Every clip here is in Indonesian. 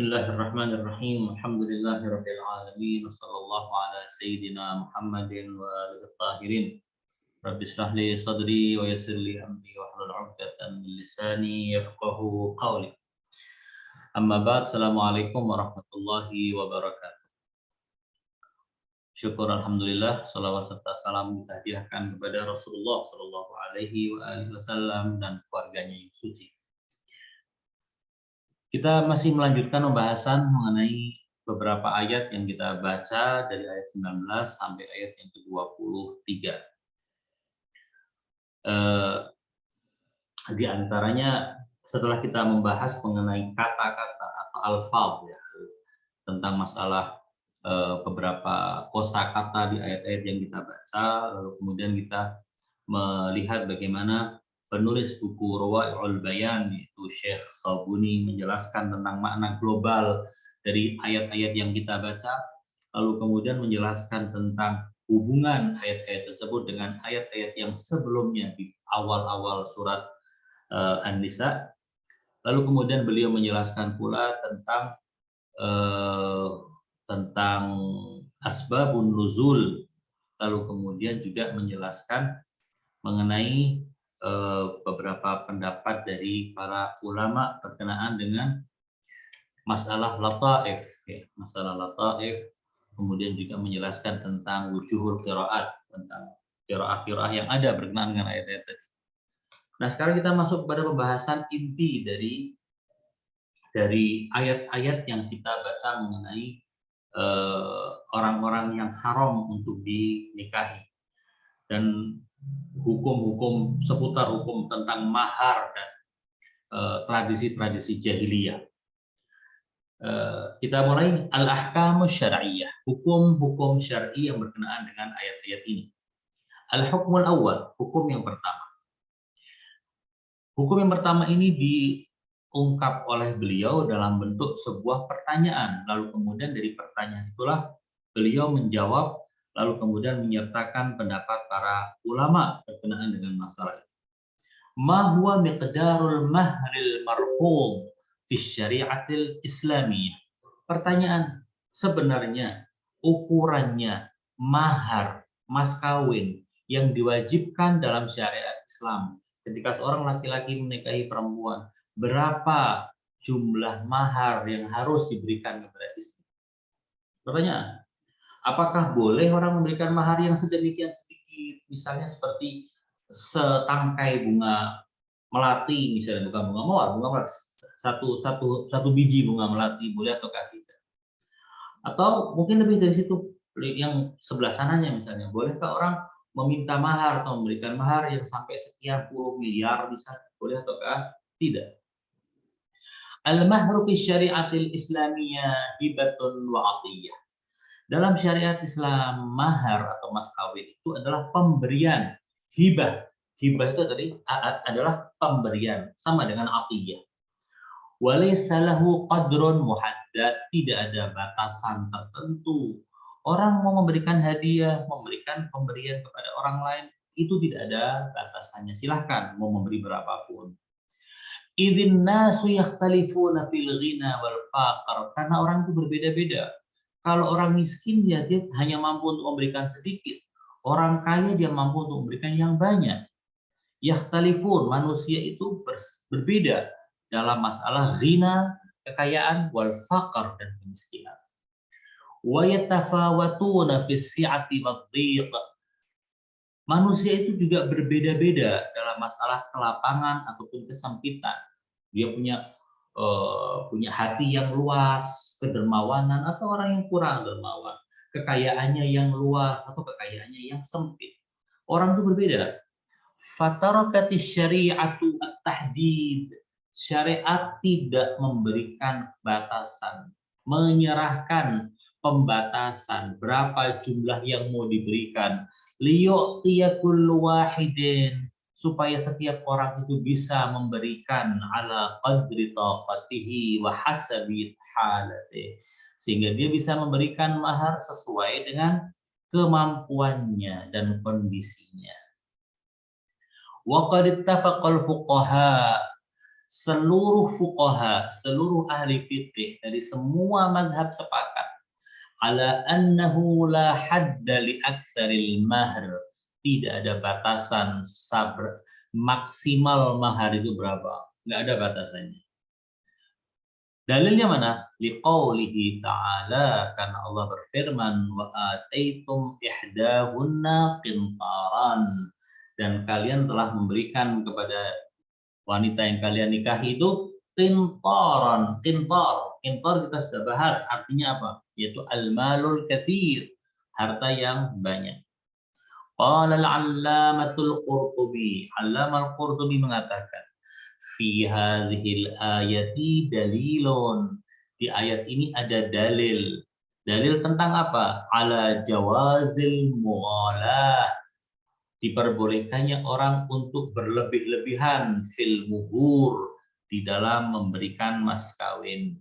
Bismillahirrahmanirrahim. Alhamdulillahirabbil alamin. Wassallallahu ala sayyidina Muhammadin wa alihi tahirin. Rabbi shrah li sadri wa yassir li amri wahlul 'uqdatam min lisani yafqahu qawli. Amma ba'd. Assalamualaikum warahmatullahi wabarakatuh. Syukur alhamdulillah, salawat serta salam kita hadiahkan kepada Rasulullah sallallahu alaihi wa alihi wasallam dan keluarganya yang suci. Kita masih melanjutkan pembahasan mengenai beberapa ayat yang kita baca dari ayat 19 sampai ayat yang ke-23. Di antaranya setelah kita membahas mengenai kata-kata atau alfaz ya, tentang masalah beberapa kosakata di ayat-ayat yang kita baca, lalu kemudian kita melihat bagaimana penulis buku Rawai'ul Bayan yaitu Syekh Sabuni menjelaskan tentang makna global dari ayat-ayat yang kita baca, lalu kemudian menjelaskan tentang hubungan ayat-ayat tersebut dengan ayat-ayat yang sebelumnya di awal-awal surat An-Nisa. Lalu kemudian beliau menjelaskan pula tentang asbabun nuzul, lalu kemudian juga menjelaskan mengenai beberapa pendapat dari para ulama berkenaan dengan masalah lataif, ya, masalah lataif, kemudian juga menjelaskan tentang wujuhul qiraat, tentang qiraah-qiraah yang ada berkenaan dengan ayat-ayat tadi. Nah, sekarang kita masuk pada pembahasan inti dari ayat-ayat yang kita baca mengenai orang-orang yang haram untuk dinikahi dan hukum-hukum seputar hukum tentang mahar dan tradisi-tradisi jahiliyah. Kita mulai al-ahkamus syar'iyyah, hukum-hukum syar'i yang berkenaan dengan ayat-ayat ini. Al-hukmul awal, hukum yang pertama. Hukum yang pertama ini diungkap oleh beliau dalam bentuk sebuah pertanyaan, lalu kemudian dari pertanyaan itulah beliau menjawab, lalu kemudian menyertakan pendapat para ulama berkenaan dengan masalah itu. Ma huwa miqdarul mahril marfudh fi syariatil islamiyah. Pertanyaan, sebenarnya ukurannya mahar, mas kawin yang diwajibkan dalam syariat Islam ketika seorang laki-laki menikahi perempuan, berapa jumlah mahar yang harus diberikan kepada istri? Pertanyaan, apakah boleh orang memberikan mahar yang sedemikian sedikit, misalnya seperti setangkai bunga melati, misalnya bukan bunga mawar, bunga melati, satu biji bunga melati, boleh ataukah tidak? Atau mungkin lebih dari situ, yang sebelah sananya misalnya, bolehkah orang meminta mahar atau memberikan mahar yang sampai sekian puluh miliar, misalnya, boleh ataukah tidak? Al-mahru fi syariatil islamiyah hibatun wa atiyah. Dalam syariat Islam, mahar atau mas kawin itu adalah pemberian, hibah. Hibah itu tadi adalah pemberian, sama dengan atiyah. Walaysa lahu qadrun muhaddad, tidak ada batasan tertentu. Orang mau memberikan hadiah, memberikan pemberian kepada orang lain, itu tidak ada batasannya. Silahkan mau memberi berapapun. Idzin nasu yakhtalifuna fil ghina wal faqr, karena orang itu berbeda-beda. Kalau orang miskin dia hanya mampu untuk memberikan sedikit. Orang kaya dia mampu untuk memberikan yang banyak. Yakhtalifun, manusia itu berbeda dalam masalah ghina, kekayaan, wal faqr, dan kemiskinan. Wa yatafawatuna fis si'ati wad-dhiq. Manusia itu juga berbeda-beda dalam masalah kelapangan ataupun kesempitan. Dia punya hati yang luas, kedermawanan, atau orang yang kurang dermawan, kekayaannya yang luas atau kekayaannya yang sempit. Orang itu berbeda. Fatarakatis syari'atu at-tahdid. Syariat tidak memberikan batasan, menyerahkan pembatasan berapa jumlah yang mau diberikan. Liyu'tiya kullu wahidin, supaya setiap orang itu bisa memberikan ala qadri taqatihi wa hasabi halatihi, sehingga dia bisa memberikan mahar sesuai dengan kemampuannya dan kondisinya. Wa qad ittafaqal fuqaha, seluruh fuqaha, seluruh ahli fikih dari semua mazhab sepakat ala annahu la hadda li aktsaril mahr. Tidak ada batasan sabr maksimal mahar itu berapa? Nggak ada batasannya. Dalilnya mana? Liqaulihi ta'ala, karena Allah berfirman, wa ataitum ihdahunna qintaran, dan kalian telah memberikan kepada wanita yang kalian nikahi itu qintaran. Qintar kita sudah bahas artinya apa? Yaitu al-malul katsir, harta yang banyak. Qala al-allamatul Qurtubi, Allama al-Qurtubi mengatakan, fi hadhil ayati dalilun, di ayat ini ada dalil. Dalil tentang apa? Ala jawazil muwalah, diperbolehkannya orang untuk berlebih-lebihan fil muhur, di dalam memberikan mas kawin.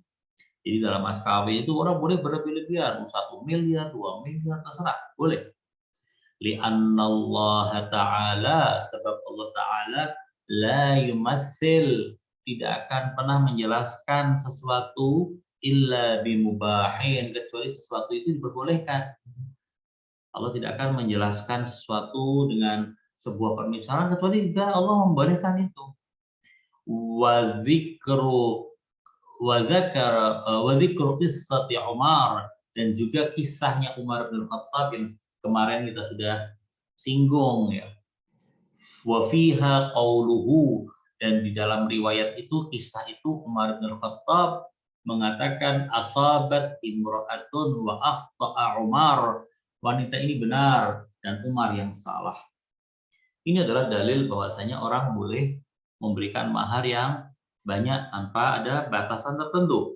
Jadi dalam mas kawin itu orang boleh berlebih-lebihan, 1 miliar, 2 miliar, terserah, boleh. Li'anna Allah Ta'ala, sebab Allah Ta'ala la yumatsil, tidak akan pernah menjelaskan sesuatu illa bimubahin, kecuali sesuatu itu diperbolehkan. Allah tidak akan menjelaskan sesuatu dengan sebuah permisalan kecuali jika Allah membolehkan itu. Wa dzikru qissati Umar, dan juga kisahnya Umar bin Khattab yang kemarin kita sudah singgung ya. Wa fiha qauluhu, dan di dalam riwayat itu, kisah itu, Umar bin Khattab mengatakan asabat imra'atun wa akhta'a Umar, wanita ini benar dan Umar yang salah. Ini adalah dalil bahwasanya orang boleh memberikan mahar yang banyak tanpa ada batasan tertentu.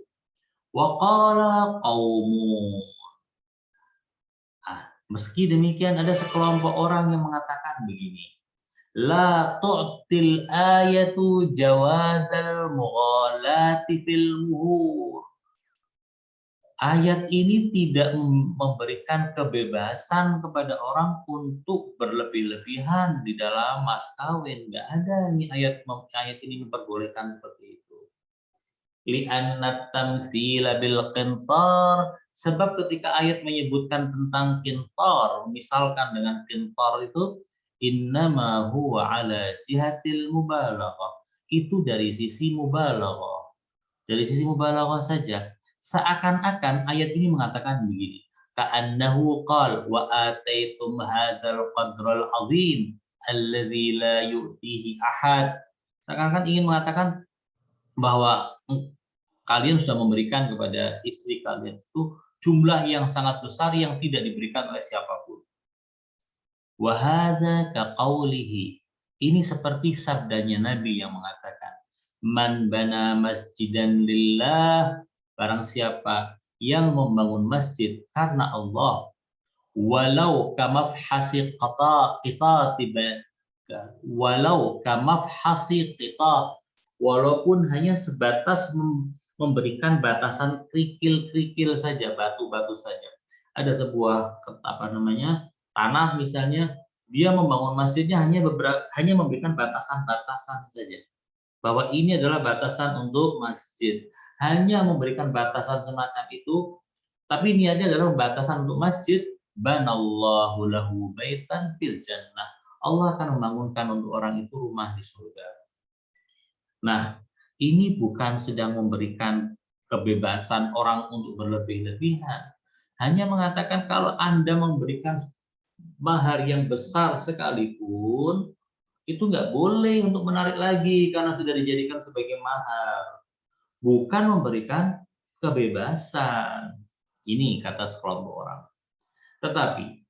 Wa qala qaumun, meski demikian ada sekelompok orang yang mengatakan begini, la tu'til ayatu jawazal mughalati fil muhur. Ayat ini tidak memberikan kebebasan kepada orang untuk berlebih-lebihan di dalam mas kawin. Nggak ada nih ayat ini memperbolehkan seperti itu. Li'anna tamtsila bil qintar, sebab ketika ayat menyebutkan tentang qintar, misalkan dengan qintar itu, innama huwa ala jihatil mubalaghah, itu dari sisi mubalaghah. Dari sisi mubalaghah saja. Seakan-akan ayat ini mengatakan begini, ka'annahu qal wa ataitum hadzal qadral azim alladzi la yu'tihi ahad. Seakan-akan ingin mengatakan bahwa kalian sudah memberikan kepada istri kalian itu jumlah yang sangat besar yang tidak diberikan oleh siapapun. Wa hadza kaqaulihi, ini seperti sabdanya Nabi yang mengatakan, man bana masjidan lillah, barang siapa yang membangun masjid karena Allah, walau kamafhasi qita, walaupun hanya sebatas memberikan batasan kerikil-kerikil saja, batu-batu saja. Ada sebuah tanah misalnya, dia membangun masjidnya hanya memberikan batasan-batasan saja. Bahwa ini adalah batasan untuk masjid. Hanya memberikan batasan semacam itu, tapi niatnya adalah batasan untuk masjid. Banallahu lahu baitan fil jannah. Allah akan membangunkan untuk orang itu rumah di surga. Nah, ini bukan sedang memberikan kebebasan orang untuk berlebih-lebihan. Hanya mengatakan kalau Anda memberikan mahar yang besar sekalipun, itu nggak boleh untuk menarik lagi karena sudah dijadikan sebagai mahar. Bukan memberikan kebebasan. Ini kata sekelompok orang. Tetapi,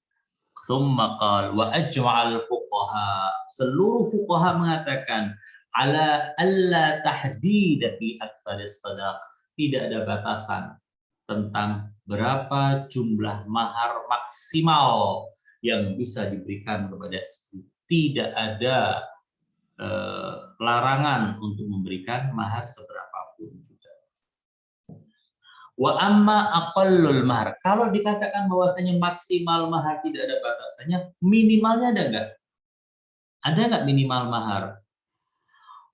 tsumma qal wa ajma'al fuqaha, seluruh fuqaha mengatakan ala alla tahdid fi aktaris sadaq, tidak ada batasan tentang berapa jumlah mahar maksimal yang bisa diberikan kepada istri. Tidak ada larangan untuk memberikan mahar seberapapun juga. Wa amma aqallul mahar, kalau dikatakan bahwasanya maksimal mahar tidak ada batasannya, minimalnya ada nggak? Ada nggak minimal mahar?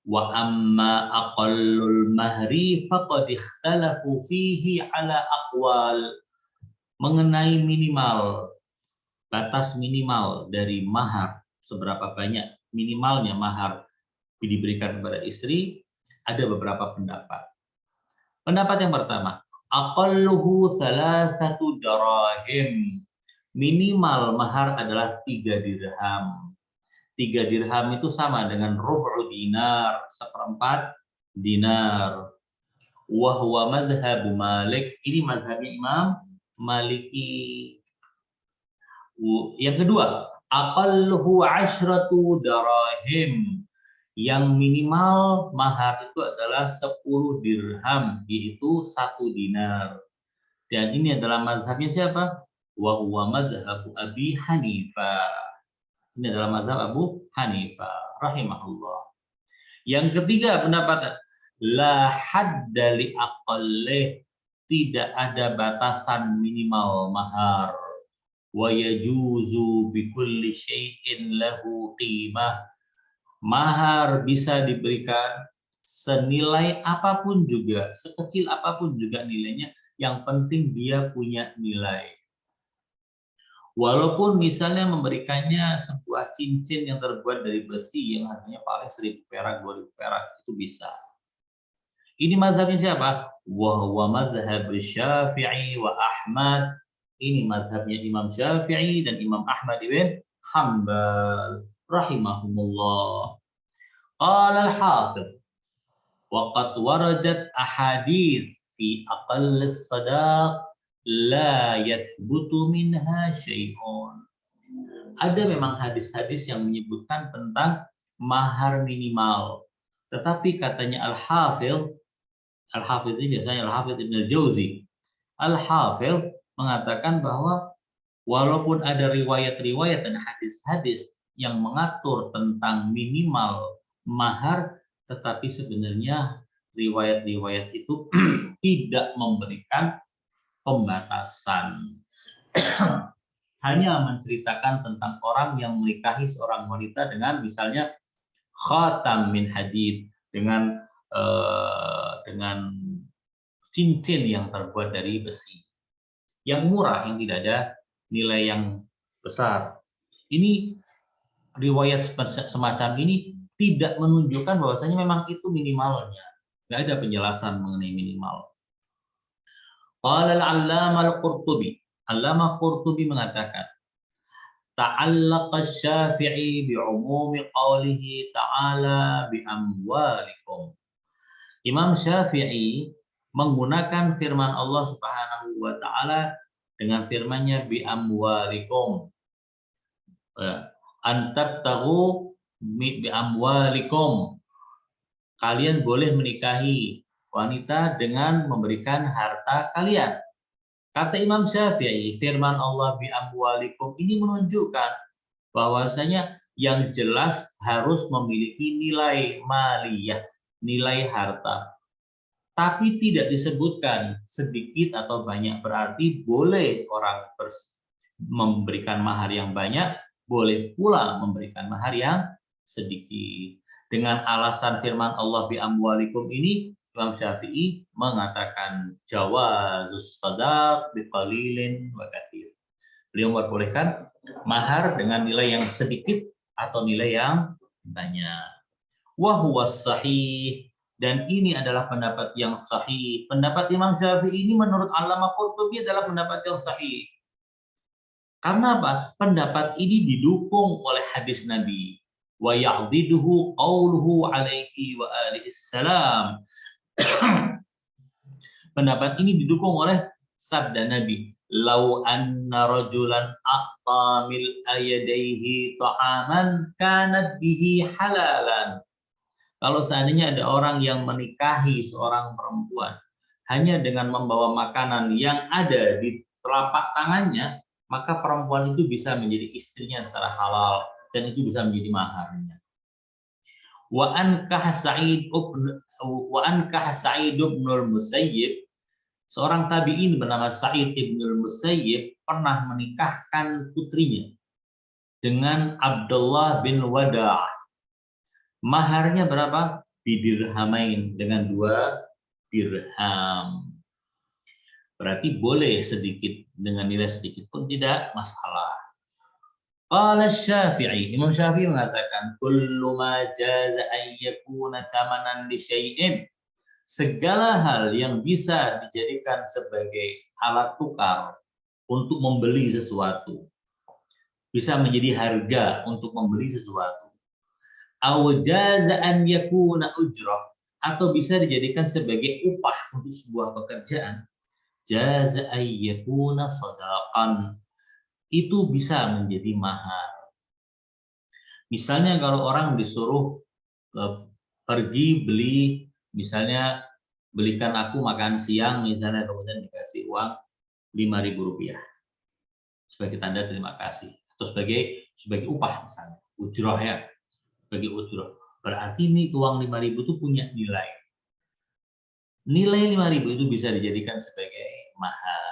Wa amma aqallul mahri faqad ikhtalafu fihi ala aqwal. Mengenai minimal, batas minimal dari mahar, seberapa banyak minimalnya mahar diberikan kepada istri, ada beberapa pendapat. Pendapat yang pertama, aqalluhu salasatu darahim. Minimal mahar adalah 3 dirham. 3 dirham itu sama dengan rubu dinar, seperempat dinar. Wa huwa madhhabu Malik. Ini madhabnya Imam Maliki. Yang kedua, aqalluhu 'ashratu darahim. Yang minimal mahar itu adalah 10 dirham, yaitu 1 dinar. Dan ini adalah mazhabnya siapa? Wa huwa madhhabu Abi Hanifah. Ini adalah mazhab Abu Hanifah rahimahullah. Yang ketiga pendapat la hadda li aqallih, tidak ada batasan minimal mahar. Wa yajuzu bi kulli syai'in lahu qimah. Mahar bisa diberikan senilai apapun juga, sekecil apapun juga nilainya, yang penting dia punya nilai. Walaupun misalnya memberikannya sebuah cincin yang terbuat dari besi yang harganya paling 1.000 perak, 2.000 perak, itu bisa. Ini mazhabnya siapa? Wa huwa madhhab Syafi'i wa Ahmad. Ini mazhabnya Imam Syafi'i dan Imam Ahmad ibn Hanbal rahimahumullah. Qala al-Hafidh wa qad waradat ahadits fi aqall as-sadaq la yathbutu minha syai'un. Ada memang hadis-hadis yang menyebutkan tentang mahar minimal. Tetapi katanya Al-Hafidh ini biasanya Al-Hafidh Ibn al-Jauzi. Al-Hafidh mengatakan bahwa walaupun ada riwayat-riwayat dan hadis-hadis yang mengatur tentang minimal mahar, tetapi sebenarnya riwayat-riwayat itu tidak memberikan pembatasan. Hanya menceritakan tentang orang yang menikahi seorang wanita dengan misalnya khatam min hadid, dengan cincin yang terbuat dari besi, yang murah, yang tidak ada nilai yang besar. Ini riwayat semacam ini tidak menunjukkan bahwasanya memang itu minimalnya. Nggak ada penjelasan mengenai minimal. Qala al-'Allamah al-Qurtubi. Allamah Qurtubi mengatakan, ta'allaqa Syafi'i bi'umumi qawlihi ta'ala bi'amwalikum. Imam Syafi'i menggunakan firman Allah Subhanahu wa taala dengan firman-Nya bi'amwalikum. Antabtagu bi'amwalikum. Kalian boleh menikahi wanita dengan memberikan harta kalian. Kata Imam Syafi'i, firman Allah bi'amwalikum ini menunjukkan bahwasanya yang jelas harus memiliki nilai maliyah, nilai harta. Tapi tidak disebutkan sedikit atau banyak, berarti boleh orang memberikan mahar yang banyak, boleh pula memberikan mahar yang sedikit. Dengan alasan firman Allah bi'amwalikum ini, Imam Syafi'i mengatakan jawazus sadaq biqalilin wa katsir. Beliau memperbolehkan mahar dengan nilai yang sedikit atau nilai yang banyak. Wa huwa sahih, dan ini adalah pendapat yang sahih. Pendapat Imam Syafi'i ini menurut Allamah Qurtubi adalah pendapat yang sahih. Karena apa? Pendapat ini didukung oleh hadis Nabi. Wa ya'diduhu qauluhu alaihi wa alihi salam. Pendapat ini didukung oleh sabda Nabi, lau anna rajulan a'ta mil ayadaihi ta'aman kanat bihi halalan. Kalau seandainya ada orang yang menikahi seorang perempuan hanya dengan membawa makanan yang ada di telapak tangannya, maka perempuan itu bisa menjadi istrinya secara halal dan itu bisa menjadi maharnya. Wa ankah Sa'id ibn al-Musayyib, seorang tabi'in bernama Sa'id ibn al-Musayyib pernah menikahkan putrinya dengan Abdullah bin Wada'. Maharnya berapa? bidirhamain, dengan 2 dirham. Berarti boleh sedikit, dengan nilai sedikit pun tidak masalah. Qala Syafi'i, Imam Syafi'i mengatakan, kullu ma jaza an yakuna thamanan li syai'in. Segala hal yang bisa dijadikan sebagai alat tukar untuk membeli sesuatu, bisa menjadi harga untuk membeli sesuatu. Aw jaza an yakuna ujrah, atau bisa dijadikan sebagai upah untuk sebuah pekerjaan. Jaza an yakuna shadaqan, itu bisa menjadi mahar. Misalnya kalau orang disuruh pergi beli, misalnya belikan aku makan siang, misalnya kemudian dikasih uang 5.000 rupiah sebagai tanda terima kasih, atau sebagai upah misalnya, ujroh ya, sebagai ujroh. Berarti ini uang 5.000 itu punya nilai. Nilai 5.000 itu bisa dijadikan sebagai mahar.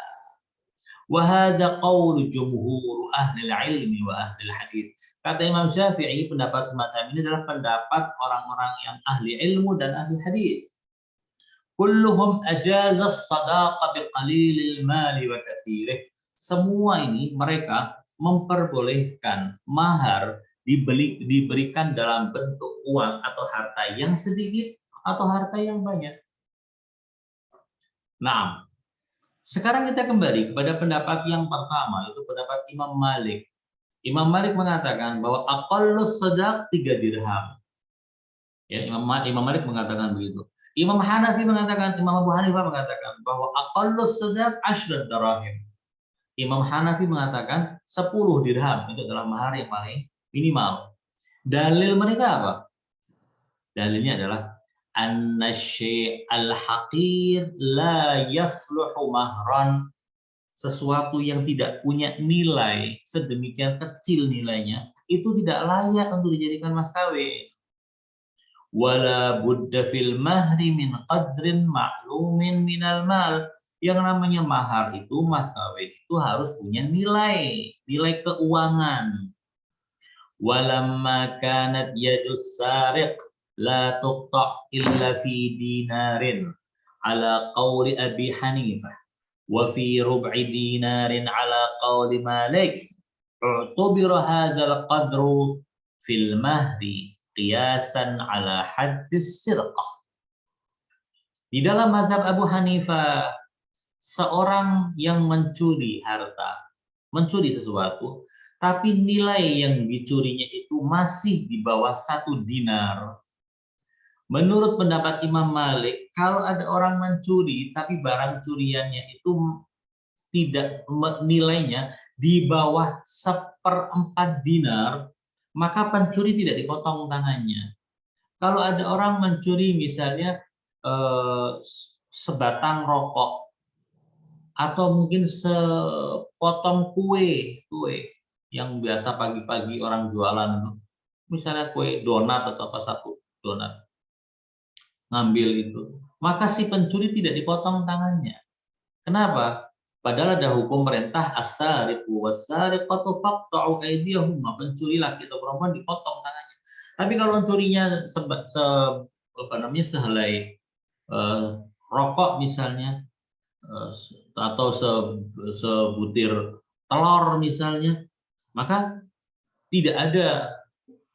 Wa hadza qaulu jumhur ahli ilmi wa ahli hadits. Kata Imam Syafi'i, pendapat semacam ini adalah pendapat orang-orang yang ahli ilmu dan ahli hadis. Kulluhum ajaza as-sadaqa biqalilil mali wa katsirih. Semua ini mereka memperbolehkan mahar diberikan dalam bentuk uang atau harta yang sedikit atau harta yang banyak. Nah, sekarang kita kembali kepada pendapat yang pertama, yaitu pendapat Imam Malik. Imam Malik mengatakan bahwa aqallus shadaq 3 dirham. Ya, Imam Malik mengatakan begitu. Imam Hanafi mengatakan, Imam Abu Hanifah mengatakan bahwa aqallus shadaq 10 dirham. Imam Hanafi mengatakan 10 dirham itu adalah mahar yang paling minimal. Dalil mereka apa? Dalilnya adalah anna syai' al-haqir la yasluhu mahran. Sesuatu yang tidak punya nilai, sedemikian kecil nilainya, itu tidak layak untuk dijadikan mas kawin. Wala budda fil mahri min qadrin ma'lumin minal mal. Yang namanya mahar itu, mas kawin itu harus punya nilai keuangan. Walamma kanat yadus sariq la tuqta' illa fi dinarin ala qawli Abi Hanifah. وفي ربع دينار على قول مالك اعتبر هذا القدر في المهر قياسا على حد السرقة. Di dalam mazhab Abu Hanifah, seorang yang mencuri harta, mencuri sesuatu, tapi nilai yang dicurinya itu masih di bawah 1 dinar. Menurut pendapat Imam Malik, kalau ada orang mencuri tapi barang curiannya itu tidak nilainya di bawah 1/4 dinar, maka pencuri tidak dipotong tangannya. Kalau ada orang mencuri misalnya sebatang rokok atau mungkin sepotong kue yang biasa pagi-pagi orang jualan, misalnya kue donat atau apa, 1 donat, ngambil itu, maka si pencuri tidak dipotong tangannya. Kenapa? Padahal ada hukum perintah as-sariqu was-sariqatu faqta'u aydiyahuma, pencuri laki atau perempuan dipotong tangannya. Tapi kalau pencurinya sehelai rokok misalnya, atau sebutir telur misalnya, maka tidak ada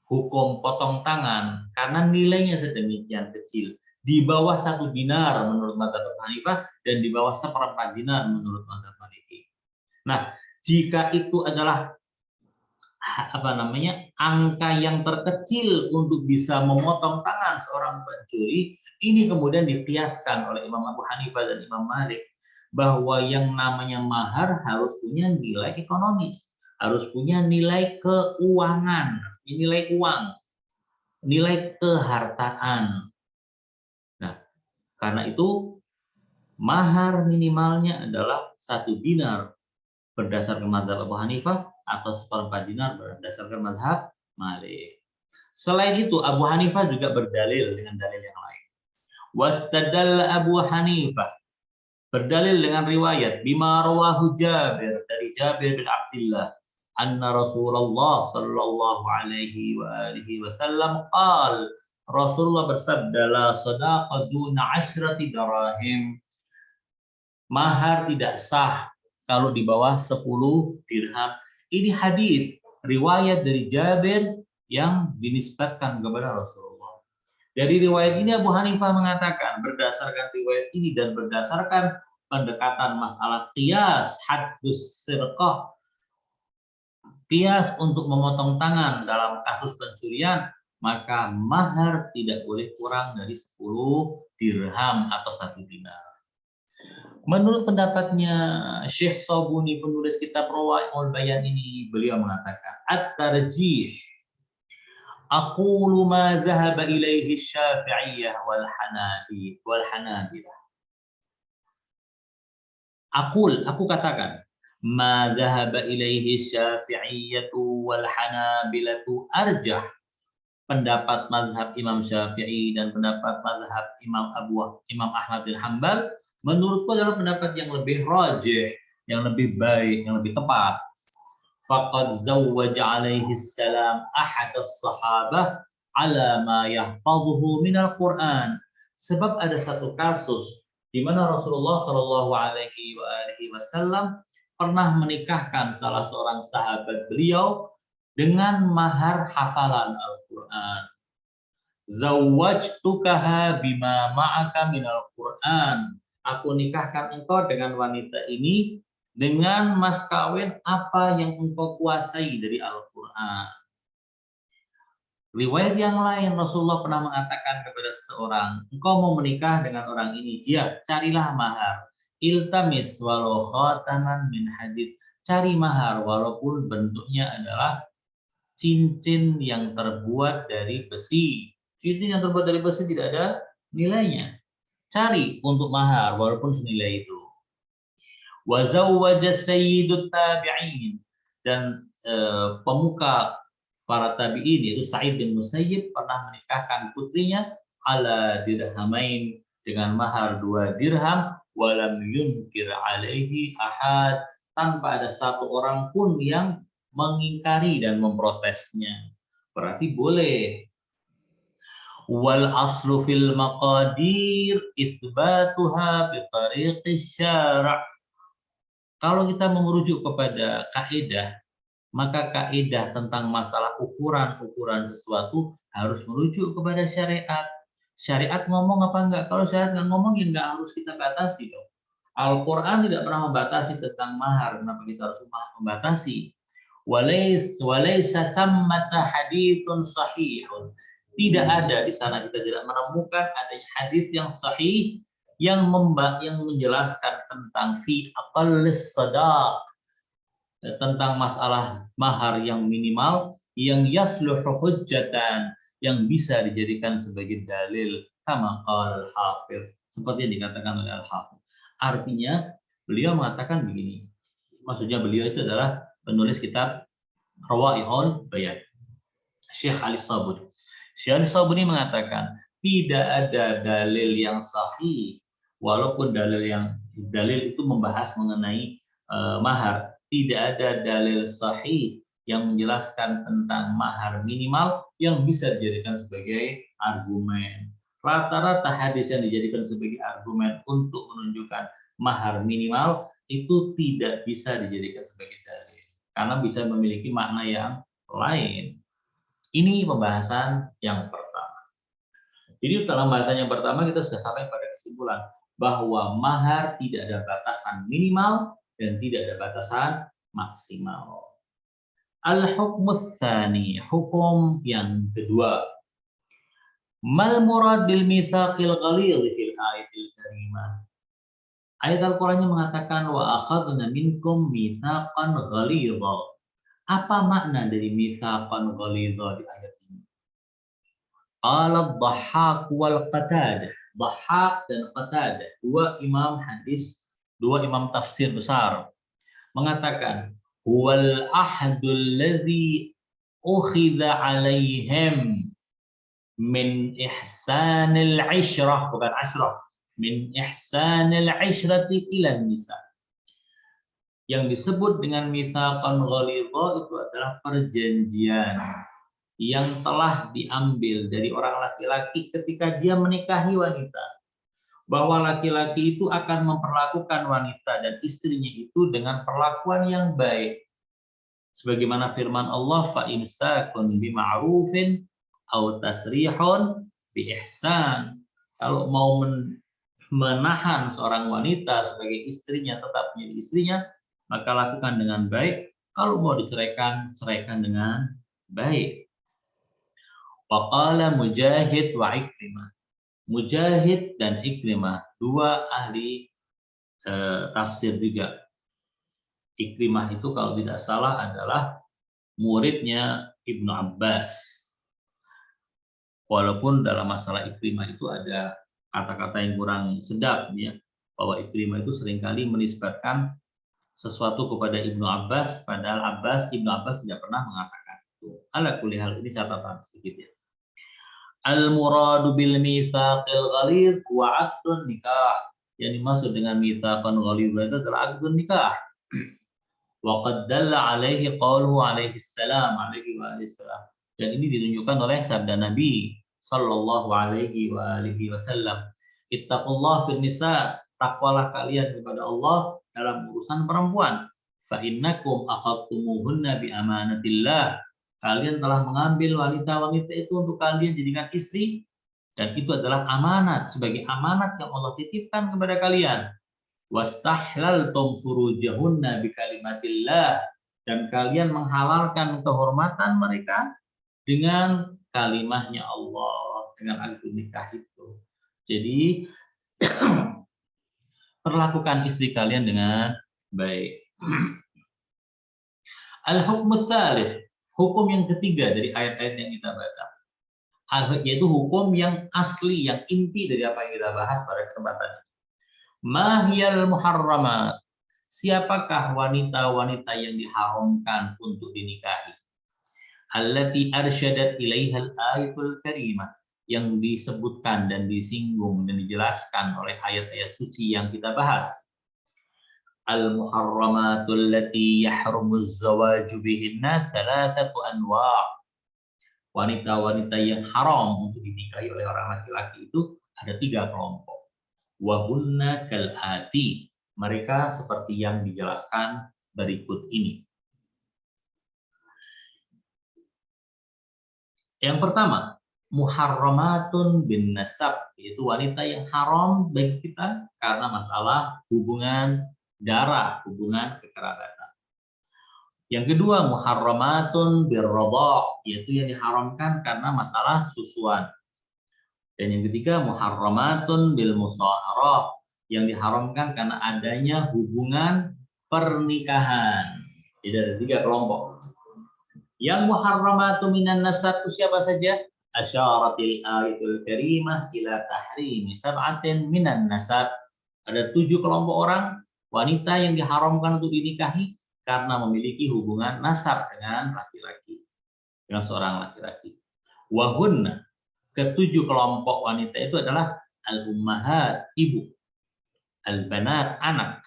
hukum potong tangan karena nilainya sedemikian kecil, di bawah 1 dinar menurut mazhab Abu Hanifah dan di bawah 1/4 dinar menurut mazhab Maliki. Nah, jika itu adalah angka yang terkecil untuk bisa memotong tangan seorang pencuri, ini kemudian dikiaskan oleh Imam Abu Hanifah dan Imam Malik bahwa yang namanya mahar harus punya nilai ekonomis, harus punya nilai keuangan, nilai uang, nilai kehartaan. Nah, karena itu mahar minimalnya adalah 1 dinar berdasarkan mazhab Abu Hanifah atau 1/4 dinar berdasarkan mazhab Malik. Selain itu, Abu Hanifah juga berdalil dengan dalil yang lain. Wastadalla Abu Hanifah, berdalil dengan riwayat bima rawahu Jabir, dari Jabir bin Abdullah, anna Rasulullah sallallahu alaihi wa alihi wasallam qala, Rasulullah bersabda, la sadaqah duna asyrati darahim. Mahar tidak sah kalau di bawah 10 dirham. Ini hadis riwayat dari Jabir yang dinisbatkan kepada Rasulullah. Dari riwayat ini Abu Hanifah mengatakan berdasarkan riwayat ini dan berdasarkan pendekatan masalah qiyas haddus sirqah, qiyas untuk memotong tangan dalam kasus pencurian, maka mahar tidak boleh kurang dari 10 dirham atau 1 dinar. Menurut pendapatnya Syekh Sabuni, penulis kitab Rawa'iul Bayan ini, beliau mengatakan at-tarjih aqulu ma dhahaba ilaihi Syafi'iyah wal Hanabilah. Aku katakan ma dhahaba ilaihi Syafi'iyatu wal Hanabilatu arjah. Pendapat mazhab Imam Syafi'i dan pendapat mazhab Imam Ahmad bin Hanbal menurutku adalah pendapat yang lebih rajih, yang lebih baik, yang lebih tepat. Faqad zawwaja alaihi salam ahad as-sahabah ala ma yahfadhuhu minal Qur'an. Sebab ada satu kasus di mana Rasulullah Shallallahu alaihi wasallam pernah menikahkan salah seorang sahabat beliau dengan mahar hafalan Al-Qur'an. Zawwajtukaha bima ma'aka minal Qur'an. Aku nikahkan engkau dengan wanita ini dengan mas kawin apa yang engkau kuasai dari Al-Quran. Riwayat yang lain Rasulullah pernah mengatakan kepada seseorang, engkau mau menikah dengan orang ini, ya carilah mahar. Iltamis walau khataman min hadid. Cari mahar walaupun bentuknya adalah cincin yang terbuat dari besi. Cincin yang terbuat dari besi tidak ada nilainya. Cari untuk mahar walaupun senilai itu. Wa zawwaja sayyidut tabi'in, dan pemuka para tabi'in yaitu Sa'id bin Musayyib pernah menikahkan putrinya ala dirhamain dengan mahar 2 dirham walam yunkir alaihi ahad, tanpa ada satu orang pun yang mengingkari dan memprotesnya. Berarti boleh. Wal aslu fil maqadir itsbatuha bi tariqis syara'. Kalau kita merujuk kepada kaidah, maka kaidah tentang masalah ukuran sesuatu harus merujuk kepada syariat. Syariat ngomong apa enggak? Kalau syariat nggak ngomong, ya nggak harus kita batasi dong. Al-Quran tidak pernah membatasi tentang mahar, kenapa kita harus membatasi? Walaysa tammata haditsun sahihun. Tidak ada di sana, kita tidak menemukan adanya hadis yang sahih yang menjelaskan tentang fi aqallis sadaq, tentang masalah mahar yang minimal yang yasluhu hujjatan, yang bisa dijadikan sebagai dalil, kama qala al-Hafidz, seperti yang dikatakan oleh al-Hafidz. Artinya beliau mengatakan begini, maksudnya beliau itu adalah penulis kitab Rawa'iul Bayan, Syekh Ali Sabuni. Syekh Ali Sabuni mengatakan tidak ada dalil yang sahih, walaupun dalil itu membahas mengenai mahar, tidak ada dalil sahih yang menjelaskan tentang mahar minimal yang bisa dijadikan sebagai argumen. Rata-rata hadis yang dijadikan sebagai argumen untuk menunjukkan mahar minimal itu tidak bisa dijadikan sebagai dalil, karena bisa memiliki makna yang lain. Ini pembahasan yang pertama. Jadi dalam bahasan yang pertama kita sudah sampai pada kesimpulan bahwa mahar tidak ada batasan minimal dan tidak ada batasan maksimal. Al-hukmus tsani, hukum yang kedua. Mal murad bil mitsaqil ghalidh fil ayatil karimah. Ayat Al-Qur'annya mengatakan wa akhadna minkum mitsaqan ghalidha. Apa makna dari mitsaqan ghalidha di ayat ini? Qala Dhahhak wal Qatadah. Dhahhak dan Qatadah, dua imam hadis, dua imam tafsir besar, mengatakan huwal ahdul ladzi ukhidha alaihim min ihsanil ishrah, bukan ashrah, min ihsanil ishrati ila nisa. Yang disebut dengan mitsaqan ghalidha itu adalah perjanjian yang telah diambil dari orang laki-laki ketika dia menikahi wanita, bahwa laki-laki itu akan memperlakukan wanita dan istrinya itu dengan perlakuan yang baik. Sebagaimana firman Allah, fa imsakun bima'rufin aw tasrihun bi ihsan. Kalau mau menahan seorang wanita sebagai istrinya tetap menjadi istrinya, maka lakukan dengan baik. Kalau mau diceraikan, ceraikan dengan baik. Waqala Mujahid wa Ikrimah. Mujahid dan Ikrimah, dua ahli tafsir juga. Ikrimah itu kalau tidak salah adalah muridnya Ibnu Abbas. Walaupun dalam masalah Ikrimah itu ada kata-kata yang kurang sedap, ya, bahwa Ikrimah itu seringkali menisbatkan sesuatu kepada Ibnu Abbas, padahal Ibnu Abbas tidak pernah mengatakan itu. Ala kulli hal, ini catatan sedikit, ya. Al-muradu bil mitsaqil ghalidh wa 'aqdun nikah. Yang dimaksud dengan mitsaqan ghalidh itu adalah 'aqdun nikah. Wa qad dalla 'alaihi qauluhu 'alaihi salam. Dan ini ditunjukkan oleh sabda Nabi sallallahu alaihi wasallam. Ittaqullah fil nisa, takwalah kalian kepada Allah dalam urusan perempuan. Fa innakum akhadtumuhunna bi amanatillah. Kalian telah mengambil wanita-wanita itu untuk kalian jadikan istri, dan itu adalah amanat, sebagai amanat yang Allah titipkan kepada kalian. Wastahlaltum furujahunna bi kalimatillah, dan kalian menghalalkan kehormatan mereka dengan kalimahnya Allah, dengan akad nikah itu. Jadi perlakukan istri kalian dengan baik. Al-hukmus tsalits, hukum yang ketiga dari ayat-ayat yang kita baca, yaitu hukum yang asli, yang inti dari apa yang kita bahas pada kesempatan ini. Mahiyal muharramat, siapakah wanita-wanita yang diharamkan untuk dinikahi? Allati arsyadat ilaihal ayatul karimah, yang disebutkan dan disinggung dan dijelaskan oleh ayat-ayat suci yang kita bahas. Al-muharramatul lati yahrumuz zawaju bihinna thalathatu anwa'. Wanita-wanita yang haram untuk dinikahi oleh orang laki-laki itu ada 3 kelompok. Wa hunna kal ati, mereka seperti yang dijelaskan berikut ini. Yang pertama, muharramatun bin nasab, yaitu wanita yang haram bagi kita karena masalah hubungan darah, hubungan kekerabatan. Yang kedua, muharramatun birradha', yaitu yang diharamkan karena masalah susuan. Dan yang ketiga, muharramatun bil musaharah, yang diharamkan karena adanya hubungan pernikahan. Jadi ada 3 kelompok. Yang muharramatu minan nasab itu siapa saja? Asyaratil ayatul karimah ila tahrimi sab'atin minan nasab. Ada 7 kelompok orang wanita yang diharamkan untuk dinikahi karena memiliki hubungan nasab dengan laki-laki, dengan seorang laki-laki. Wahunna, ke-7 kelompok wanita itu adalah al-ummahat, ibu, al-banat, anak,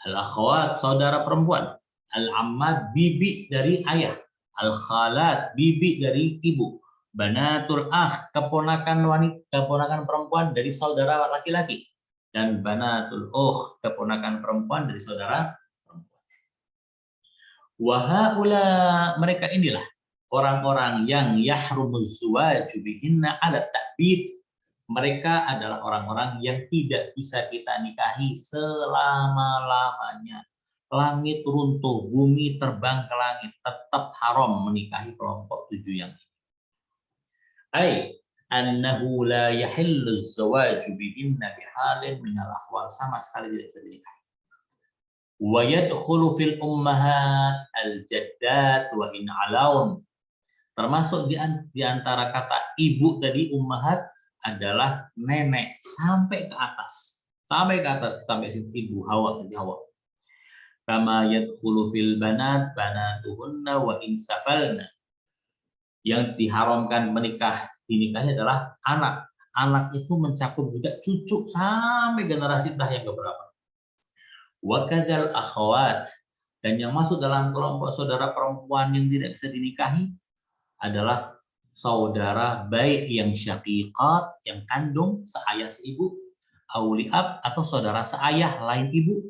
al-akhwat, saudara perempuan, al-ammat, bibi dari ayah, al-khalat, bibi dari ibu, banatul akh, keponakan wanita, keponakan perempuan dari saudara laki-laki, dan banatul ukh, keponakan perempuan dari saudara perempuan. Wahaula, mereka inilah orang-orang yang yahrumuz zawaju bihinna ala ta'bid. Mereka adalah orang-orang yang tidak bisa kita nikahi selama-lamanya. Langit runtuh, bumi terbang ke langit, tetap haram menikahi kelompok 7 yang ini. Ai annahu la yahillu zawaju bihinna bihalin minal ahwal, sama sekali tidak bisa dinikahi. Wa yadkhulu fil ummahat al-jaddat wa in alaun, termasuk di antara kata ibu tadi, ummahat, adalah nenek sampai ke atas, sampai ibu Hawa, Siti Hawa. Kama yadkhulu fil banat banatuhunna wa in safalna, yang diharamkan dinikahi adalah anak. Anak itu mencakup juga cucu sampai generasi entah yang keberapa. Wa kadzal akhwat, dan yang masuk dalam kelompok saudara perempuan yang tidak bisa dinikahi adalah saudara baik yang syaqiqat, yang kandung, seayah seibu, auliab atau saudara seayah lain ibu,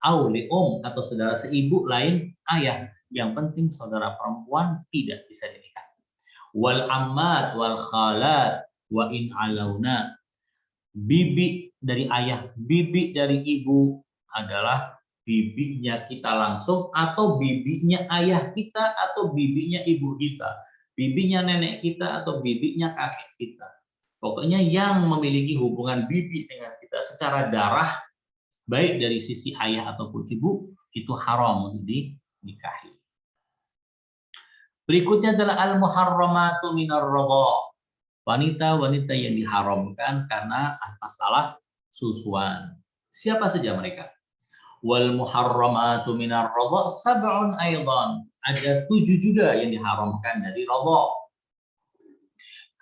aulium atau saudara seibu lain ayah. Yang penting saudara perempuan tidak bisa dinikah. Wal ammat wal khalat wa in alauna. Bibi dari ayah, bibi dari ibu adalah bibinya kita langsung atau bibinya ayah kita atau bibinya ibu kita, bibinya nenek kita atau bibinya kakek kita. Pokoknya yang memiliki hubungan bibi dengan kita secara darah, baik dari sisi ayah ataupun ibu, itu haram untuk dinikahi. Berikutnya adalah al-muharramatu minar radha. Wanita-wanita yang diharamkan karena masalah susuan. Siapa saja mereka? Wal muharramatu minar radha sab'un aidan. Ada 7 juga yang diharamkan dari radha.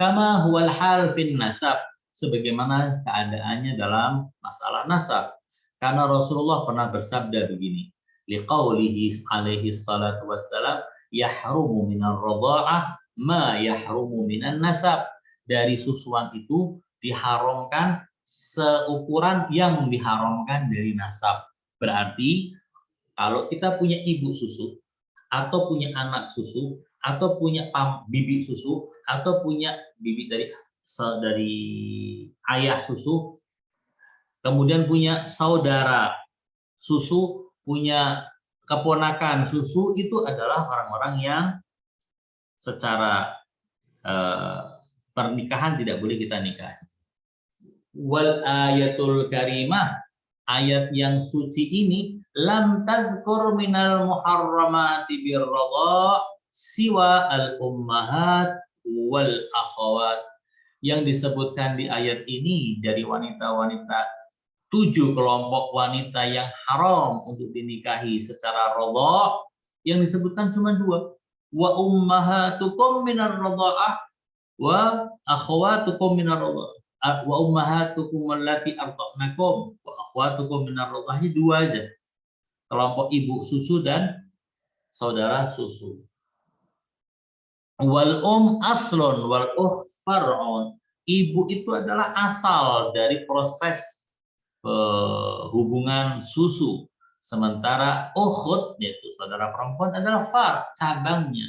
Kama huwal hal fin nasab, sebagaimana keadaannya dalam masalah nasab. Karena Rasulullah pernah bersabda begini, liqaulihi alaihi salatu wassalam, yahrumu minar radha'ah ma yahrumu minan nasab. Dari susuan itu diharamkan seukuran yang diharamkan dari nasab. Berarti kalau kita punya ibu susu atau punya anak susu atau punya bibi susu atau punya bibi dari ayah susu, kemudian punya saudara susu, punya keponakan susu, itu adalah orang-orang yang secara pernikahan tidak boleh kita nikahi. Wal ayatul karimah, ayat yang suci ini, lam tadhkur minal muharramati birradha siwa al ummahat wal akhawat. Yang disebutkan di ayat ini dari wanita-wanita, 7 kelompok wanita yang haram untuk dinikahi secara radha, yang disebutkan cuma 2. Wa ummahatukum minar radha'ah wa akhawatukum minar radha'ah. Wa ummahatukum allati arda'nakum wa akhawatukum minar radha'ah, 2 aja. Kelompok ibu susu dan saudara susu. Wal aslun wal far'un. Ibu itu adalah asal dari proses hubungan susu. Sementara ukhut, yaitu saudara perempuan, adalah far, cabangnya.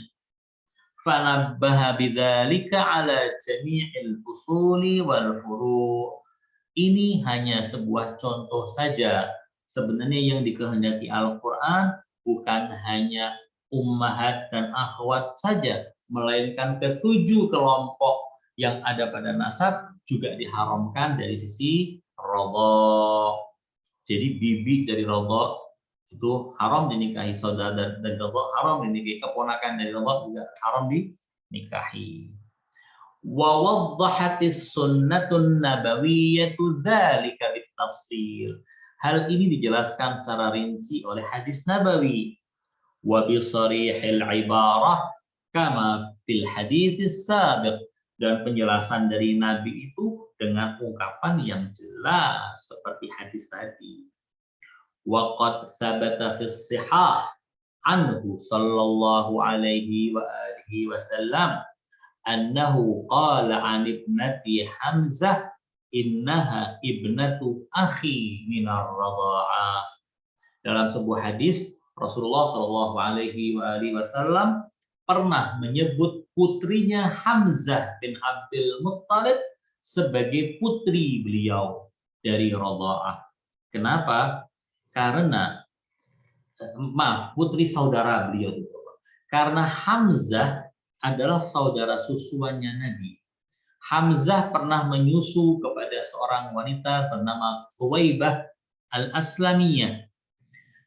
Fanabbaha bidzalika ala jami'il usuli wal furu'. Ini hanya sebuah contoh saja. Sebenarnya yang dikehendaki Al-Quran bukan hanya ummahat dan akhwat saja, melainkan ke-7 kelompok yang ada pada nasab juga diharamkan dari sisi radha. Jadi bibi dari radha itu haram dinikahi, saudara dari radha haram dinikahi, keponakan dari radha juga haram dinikahi. Wa waddahatis sunnatun nabawiyyatu dzalika bitafsil. Hal ini dijelaskan secara rinci oleh hadis nabawi. Wa bi sharihil ibarah kama fil hadits sabiq. Dan penjelasan dari Nabi itu dengan ungkapan yang jelas seperti hadis tadi. Waqad thabata fis sihah anhu sallallahu alaihi wa alihi wasallam annahu qala an ibnati Hamzah innaha ibnatu akhi minar radha'ah. Dalam sebuah hadis Rasulullah sallallahu alaihi wa alihi wasallam pernah menyebut putrinya Hamzah bin Abdul Muttalib sebagai putri beliau dari radha'ah. Kenapa? Karena putri saudara beliau itu. Karena Hamzah adalah saudara susuannya Nabi. Hamzah pernah menyusu kepada seorang wanita bernama Thuwaibah al-Aslamiyah.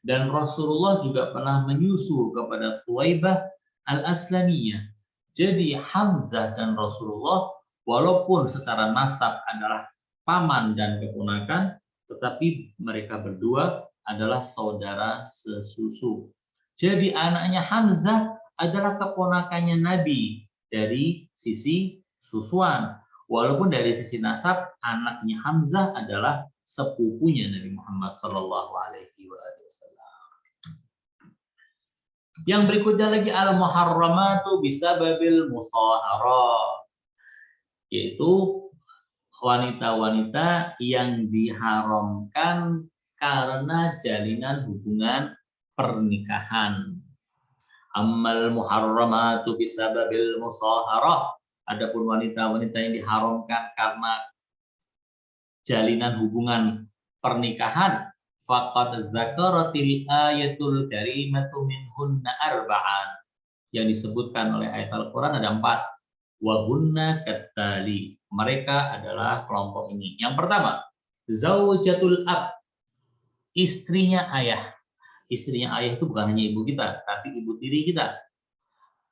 Dan Rasulullah juga pernah menyusu kepada Thuwaibah al-Aslamiyah. Jadi Hamzah dan Rasulullah walaupun secara nasab adalah paman dan keponakan, tetapi mereka berdua adalah saudara sesusu. Jadi anaknya Hamzah adalah keponakannya Nabi dari sisi susuan. Walaupun dari sisi nasab anaknya Hamzah adalah sepupunya Nabi Muhammad sallallahu alaihi wasallam. Yang berikutnya lagi al-muharramatu bisababil musahara, yaitu wanita-wanita yang diharamkan karena jalinan hubungan pernikahan. Ammal muharramatu bisababil musaharah. Adapun wanita-wanita yang diharamkan karena jalinan hubungan pernikahan, faqad dzakaratil ayatul karimatu minhunna arba'an. Yang disebutkan oleh ayat Al-Qur'an ada 4. Wa hunna kattali. Mereka adalah kelompok ini. Yang pertama, zaujatul ab, istrinya ayah. Istrinya ayah itu bukan hanya ibu kita, tapi ibu tiri kita.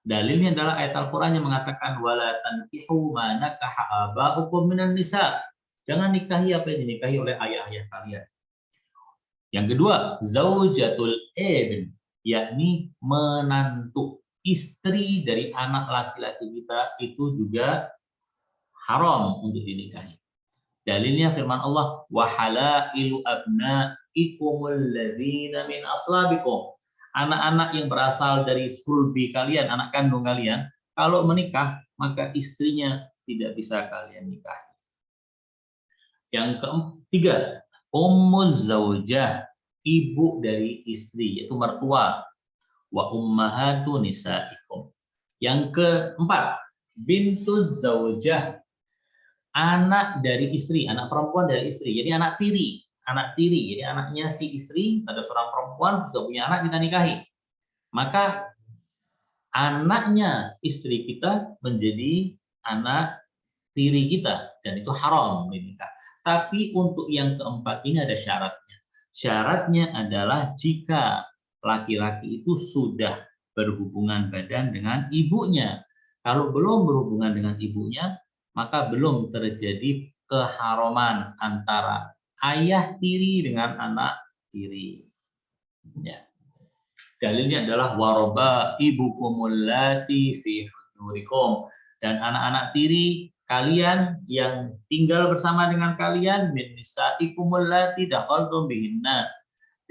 Dalilnya adalah ayat Al-Qur'an yang mengatakan wala tankihu ma nakaha aba'ukum minan nisa. Jangan nikahi apa yang dinikahi oleh ayah-ayah kalian. Yang kedua, zaujatul ibn, yakni menantu, istri dari anak laki-laki kita itu juga haram untuk dinikahi. Dalilnya firman Allah, wa halailu abnaikumul ladzina min aslabikum. Anak-anak yang berasal dari sulbi kalian, anak kandung kalian, kalau menikah maka istrinya tidak bisa kalian nikahi. Yang ketiga, ummuz zaujah, ibu dari istri, yaitu mertua. Wa ummahatu nisaikum. Yang keempat, bintuz zaujah, anak dari istri, anak perempuan dari istri. Jadi anak tiri, jadi anaknya si istri, ada seorang perempuan sudah punya anak, kita nikahi. Maka anaknya istri kita menjadi anak tiri kita dan itu haram menikah. Tapi untuk yang keempat ini ada syaratnya. Syaratnya adalah jika laki-laki itu sudah berhubungan badan dengan ibunya. Kalau belum berhubungan dengan ibunya, maka belum terjadi keharaman antara ayah tiri dengan anak tiri. Ya. Dalilnya adalah waroba ibukumul lati fi hujurikum, dan anak-anak tiri kalian yang tinggal bersama dengan kalian min nisaikumul lati dakhaltum bihinna.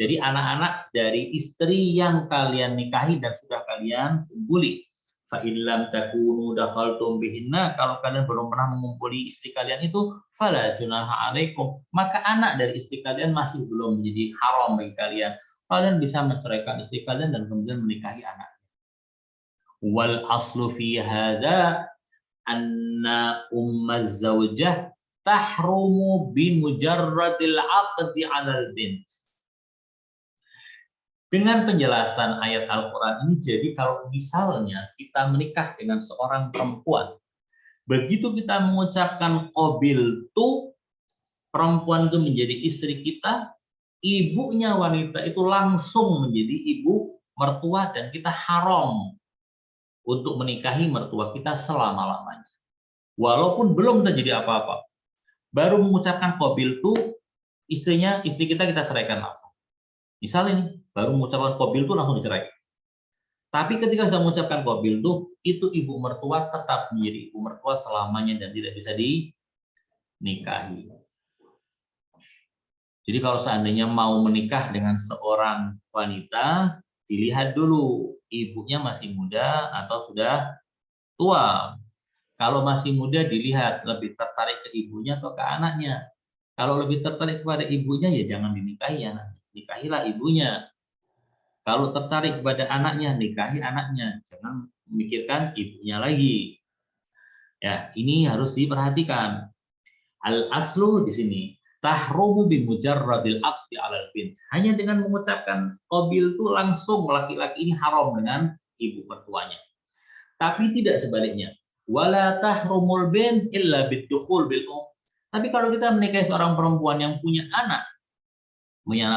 Jadi anak-anak dari istri yang kalian nikahi dan sudah kalian kumpuli. Fa in lam takunu dakhaltum bihinna, kalau kalian belum pernah mengumpuli istri kalian itu, fala junaha alaikum, maka anak dari istri kalian masih belum menjadi haram bagi kalian. Kalian bisa menceraikan istri kalian dan kemudian menikahi anak. Wal aslu fi hadza anna ummaz zaujah tahrumu bi mujarradil aqdi 'alal bint. Dengan penjelasan ayat Al-Qur'an ini, jadi kalau misalnya kita menikah dengan seorang perempuan, begitu kita mengucapkan qabiltu, perempuan itu menjadi istri kita, ibunya wanita itu langsung menjadi ibu mertua dan kita haram untuk menikahi mertua kita selama-lamanya. Walaupun belum terjadi apa-apa. Baru mengucapkan qabiltu, istri kita ceraikan langsung. Misal ini, baru mengucapkan qabiltu langsung dicerai. Tapi ketika saya mengucapkan qabiltu, itu ibu mertua tetap menjadi ibu mertua selamanya dan tidak bisa dinikahi. Jadi kalau seandainya mau menikah dengan seorang wanita, dilihat dulu ibunya masih muda atau sudah tua. Kalau masih muda dilihat lebih tertarik ke ibunya atau ke anaknya. Kalau lebih tertarik kepada ibunya ya jangan dinikahi anaknya, nikahilah ibunya. Kalau tertarik kepada anaknya, nikahi anaknya, jangan memikirkan ibunya lagi. Ya, ini harus diperhatikan. Al-aslu di sini tahrumu bi mujarradil aqdi 'alal bint. Hanya dengan mengucapkan qabil itu langsung laki-laki ini haram dengan ibu mertuanya. Tapi tidak sebaliknya. Wala tahrumul bint illa bidukhul bil um. Tapi kalau kita menikahi seorang perempuan yang punya anak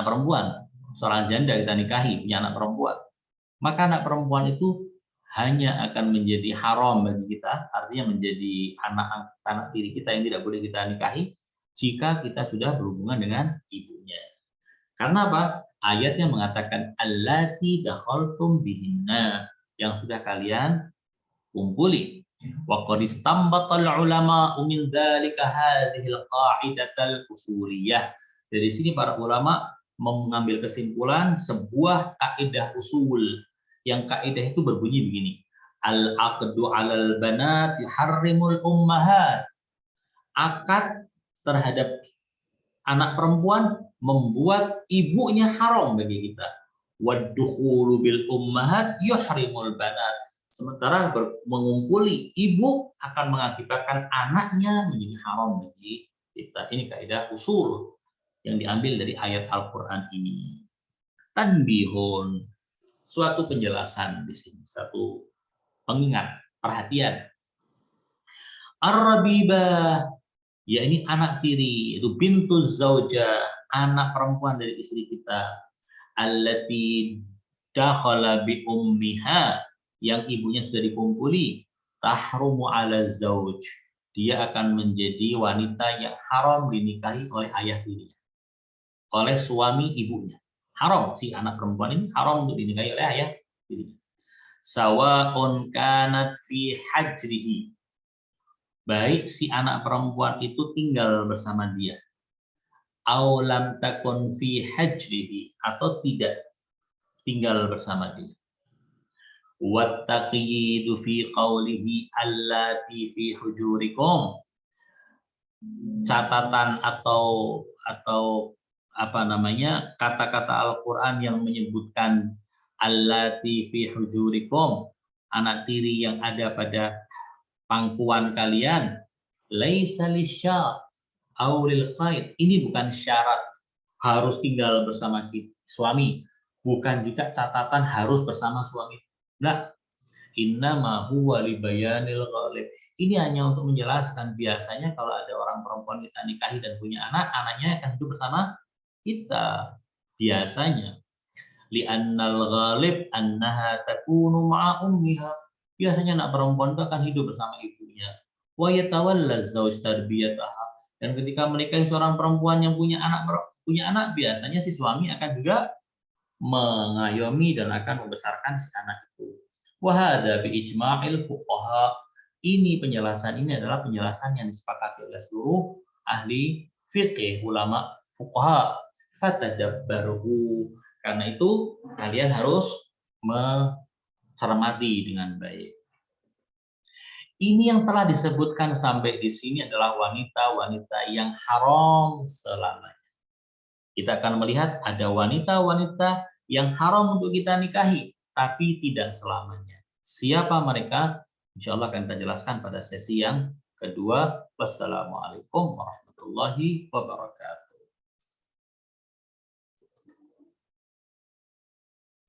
perempuan, seorang janda kita nikahi punya anak perempuan, maka anak perempuan itu hanya akan menjadi haram bagi kita, artinya menjadi anak tiri kita yang tidak boleh kita nikahi jika kita sudah berhubungan dengan ibunya. Karena apa? Ayatnya mengatakan allati dakhaltum bihinna, yang sudah kalian kumpuli. Wa qad istanbatal ulama min dzalika hadhihi alqa'idatal usuliyah. Dari sini para ulama mengambil kesimpulan sebuah kaidah usul, yang kaidah itu berbunyi begini. Al-aqdu 'alal banat yuharrimul ummahat. Akad terhadap anak perempuan membuat ibunya haram bagi kita. Waddukhulu bil ummahat yuhrimul banat. Sementara mengumpuli ibu akan mengakibatkan anaknya menjadi haram bagi kita. Ini kaidah usul yang diambil dari ayat Al-Qur'an ini. Tanbihun, suatu penjelasan di sini, satu pengingat, perhatian. Ar-rabibah, ya ini anak tiri, itu bintu zaujah, anak perempuan dari istri kita. Allati dakhala bi ummiha, yang ibunya sudah dikumpuli. Tahrumu ala zauj, dia akan menjadi wanita yang haram dinikahi oleh ayah tirinya, oleh suami ibunya. Haram, si anak perempuan ini haram untuk dinikahi oleh ayah tirinya. Sawa'un kanat fi hajrihi, baik si anak perempuan itu tinggal bersama dia, aw lam takun fi hajrihi, atau tidak tinggal bersama dia. Wattaqiyidu fi qawlihi allati fi hujurikum, catatan atau apa namanya, kata-kata Al-Qur'an yang menyebutkan allati fi hujurikum, anak tiri yang ada pada pangkuan kalian, laisa lisyat aw lil qaid, ini bukan syarat harus tinggal bersama suami, bukan juga catatan harus bersama suami. Nah, innama huwa libayanil ghalib, ini hanya untuk menjelaskan biasanya kalau ada orang perempuan kita nikahi dan punya anak, anaknya akan hidup bersama kita biasanya. Li'annal ghalib annaha takunu ma'a ummiha, biasanya anak perempuan itu akan hidup bersama ibunya. Wa yatawalla zauj tarbiyataha, dan ketika menikahi seorang perempuan yang punya anak, biasanya si suami akan juga mengayomi dan akan membesarkan si anak itu. Wa hadza bi ijma'il fuqaha, ini penjelasan ini adalah penjelasan yang disepakati oleh seluruh ahli fikih, ulama fuqaha. Fatadabbaruhu, karena itu kalian harus mencermati dengan baik. Ini yang telah disebutkan sampai di sini adalah wanita-wanita yang haram selamanya. Kita akan melihat ada wanita-wanita yang haram untuk kita nikahi, tapi tidak selamanya. Siapa mereka? Insya Allah akan kita jelaskan pada sesi yang kedua. Wassalamualaikum warahmatullahi wabarakatuh.